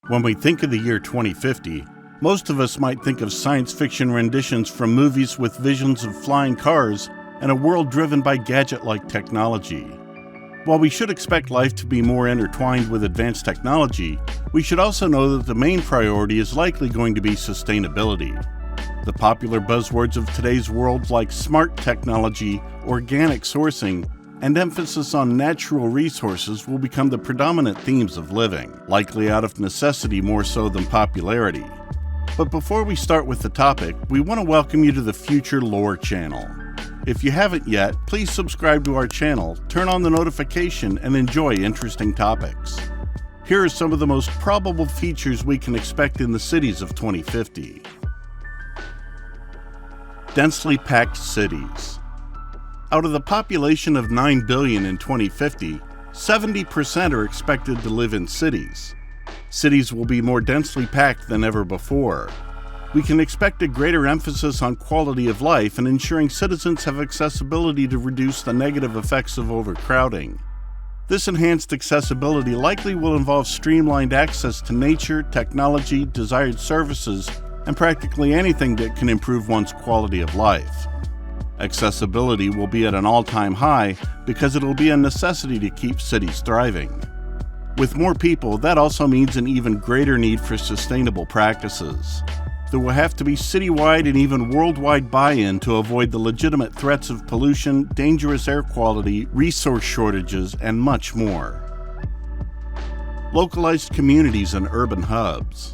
When we think of the year 2050, most of us might think of science fiction renditions from movies with visions of flying cars and a world driven by gadget-like technology. While we should expect life to be more intertwined with advanced technology, we should also know that the main priority is likely going to be sustainability. The popular buzzwords of today's world like smart technology, organic sourcing, and emphasis on natural resources will become the predominant themes of living, likely out of necessity more so than popularity. But before we start with the topic, we want to welcome you to the Future Lore channel. If you haven't yet, please subscribe to our channel, turn on the notification, and enjoy interesting topics. Here are some of the most probable features we can expect in the cities of 2050. Densely packed cities. Out of the population of 9 billion in 2050, 70% are expected to live in cities. Cities will be more densely packed than ever before. We can expect a greater emphasis on quality of life and ensuring citizens have accessibility to reduce the negative effects of overcrowding. This enhanced accessibility likely will involve streamlined access to nature, technology, desired services, and practically anything that can improve one's quality of life. Accessibility will be at an all-time high because it'll be a necessity to keep cities thriving. With more people, that also means an even greater need for sustainable practices. There will have to be citywide and even worldwide buy-in to avoid the legitimate threats of pollution, dangerous air quality, resource shortages, and much more. Localized communities and urban hubs.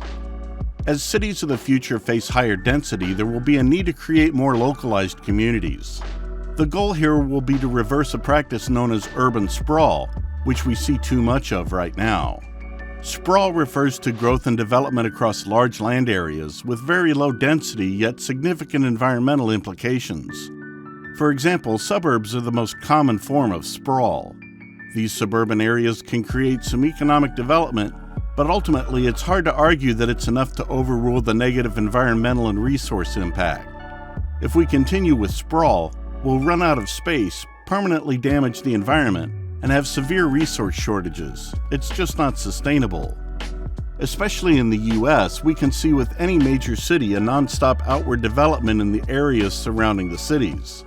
As cities of the future face higher density, there will be a need to create more localized communities. The goal here will be to reverse a practice known as urban sprawl, which we see too much of right now. Sprawl refers to growth and development across large land areas with very low density yet significant environmental implications. For example, suburbs are the most common form of sprawl. These suburban areas can create some economic development, but ultimately it's hard to argue that it's enough to overrule the negative environmental and resource impact. If we continue with sprawl, we'll run out of space, permanently damage the environment, and have severe resource shortages. It's just not sustainable. Especially in the US, we can see with any major city a non-stop outward development in the areas surrounding the cities.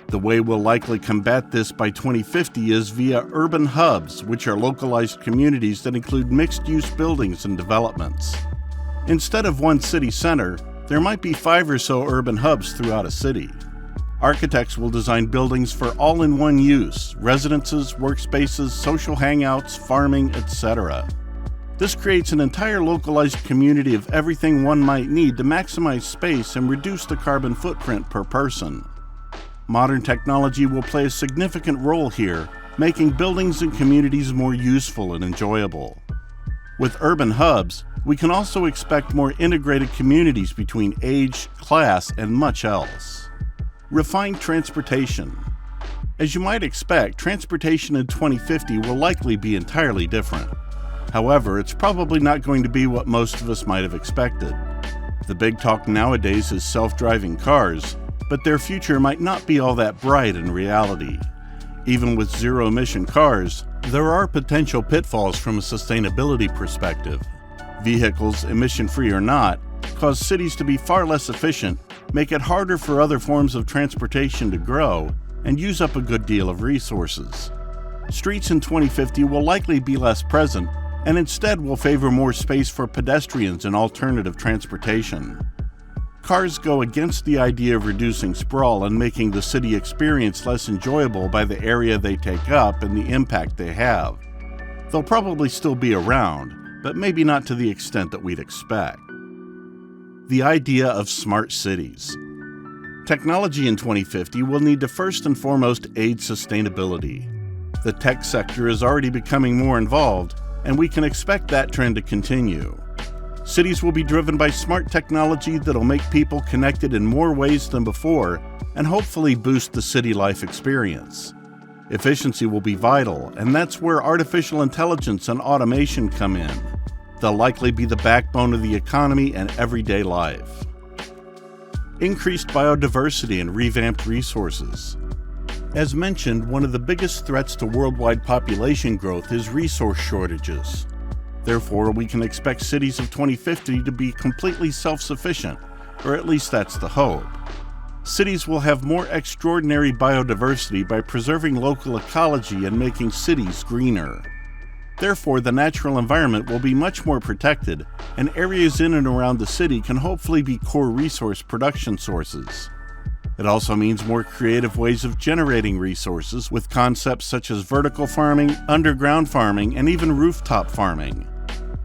The way we'll likely combat this by 2050 is via urban hubs, which are localized communities that include mixed-use buildings and developments. Instead of one city center, there might be 5 or so urban hubs throughout a city. Architects will design buildings for all-in-one use, residences, workspaces, social hangouts, farming, etc. This creates an entire localized community of everything one might need to maximize space and reduce the carbon footprint per person. Modern technology will play a significant role here, making buildings and communities more useful and enjoyable. With urban hubs, we can also expect more integrated communities between age, class, and much else. Refined transportation. As you might expect, transportation in 2050 will likely be entirely different. However, it's probably not going to be what most of us might have expected. The big talk nowadays is self-driving cars, but their future might not be all that bright in reality. Even with zero-emission cars, there are potential pitfalls from a sustainability perspective. Vehicles, emission-free or not, cause cities to be far less efficient, make it harder for other forms of transportation to grow, and use up a good deal of resources. Streets in 2050 will likely be less present, and instead will favor more space for pedestrians and alternative transportation. Cars go against the idea of reducing sprawl and making the city experience less enjoyable by the area they take up and the impact they have. They'll probably still be around, but maybe not to the extent that we'd expect. The idea of smart cities. Technology in 2050 will need to first and foremost aid sustainability. The tech sector is already becoming more involved, and we can expect that trend to continue. Cities will be driven by smart technology that'll make people connected in more ways than before and hopefully boost the city life experience. Efficiency will be vital, and that's where artificial intelligence and automation come in. They'll likely be the backbone of the economy and everyday life. Increased biodiversity and revamped resources. As mentioned, one of the biggest threats to worldwide population growth is resource shortages. Therefore, we can expect cities of 2050 to be completely self-sufficient, or at least that's the hope. Cities will have more extraordinary biodiversity by preserving local ecology and making cities greener. Therefore, the natural environment will be much more protected, and areas in and around the city can hopefully be core resource production sources. It also means more creative ways of generating resources with concepts such as vertical farming, underground farming, and even rooftop farming.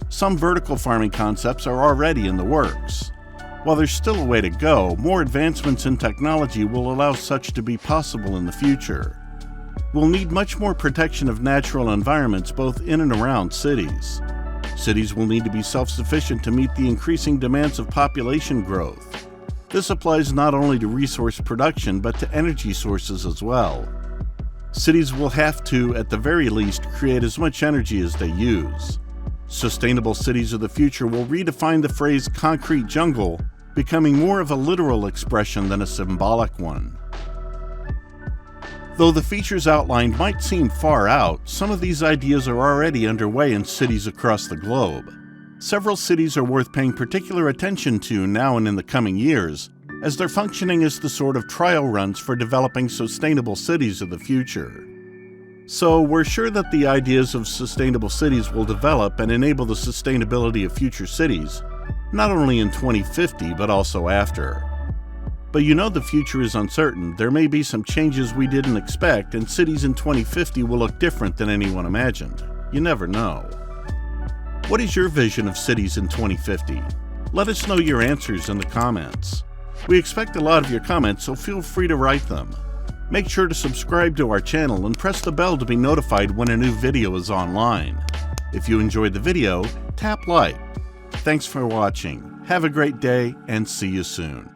Some vertical farming concepts are already in the works. While there's still a way to go, more advancements in technology will allow such to be possible in the future. We'll need much more protection of natural environments both in and around cities. Cities will need to be self-sufficient to meet the increasing demands of population growth. This applies not only to resource production but to energy sources as well. Cities will have to, at the very least, create as much energy as they use. Sustainable cities of the future will redefine the phrase concrete jungle, becoming more of a literal expression than a symbolic one. Though the features outlined might seem far out, some of these ideas are already underway in cities across the globe. Several cities are worth paying particular attention to now and in the coming years, as they're functioning as the sort of trial runs for developing sustainable cities of the future. So we're sure that the ideas of sustainable cities will develop and enable the sustainability of future cities, not only in 2050 but also after. But you know the future is uncertain. There may be some changes we didn't expect, and cities in 2050 will look different than anyone imagined. You never know. What is your vision of cities in 2050? Let us know your answers in the comments. We expect a lot of your comments, so feel free to write them. Make sure to subscribe to our channel and press the bell to be notified when a new video is online. If you enjoyed the video, tap like. Thanks for watching. Have a great day and see you soon.